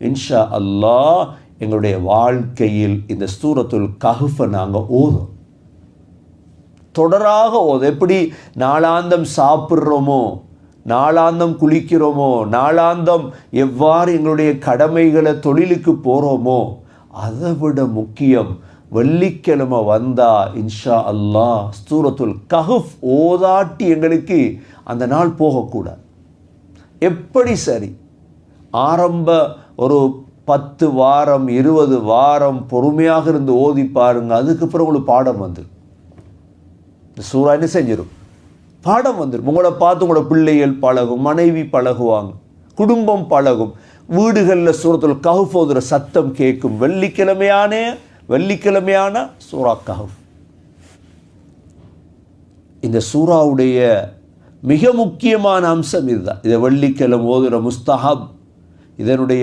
இன்ஷா அல்லாஹ் எங்களுடைய வாழ்க்கையில் இந்த சூரத்துல் கஹ்ஃபை நாங்கள் ஓதும் தொடராக ஓதும். எப்படி நாளாந்தம் சாப்பிட்றோமோ, நாளாந்தம் குளிக்கிறோமோ, நாளாந்தம் எவ்வாறு எங்களுடைய கடமைகளை தொழிலுக்கு போகிறோமோ, அதை விட முக்கியம் வெள்ளிக்கிழமை வந்தா இன்ஷா அல்லாஹ் சூரத்துல் கஹ்ஃப் ஓதாட்டி எங்களுக்கு அந்த நாள் போகக்கூடாது. எப்படி சரி ஆரம்ப ஒரு 10 வாரம் 20 வாரம் பொறுமையாக இருந்து ஓதி பாருங்க. அதுக்கப்புறம் உங்களுக்கு பாடம் வந்துடும். இந்த சூறா என்ன செஞ்சிடும், பாடம் வந்துடும். உங்களை பார்த்து உங்களோட பிள்ளைகள் பழகும், மனைவி பழகுவாங்க, குடும்பம் பழகும். வீடுகளில் சூரத்துல் கஹ்ஃப் ஓதுற சத்தம் கேட்கும். வெள்ளிக்கிழமையான சூரா கஹ்ஃப். இந்த சூறாவுடைய மிக முக்கியமான அம்சம் இதுதான். இதை வெள்ளிக்கிழமை ஓதுற முஸ்தஹப். இதனுடைய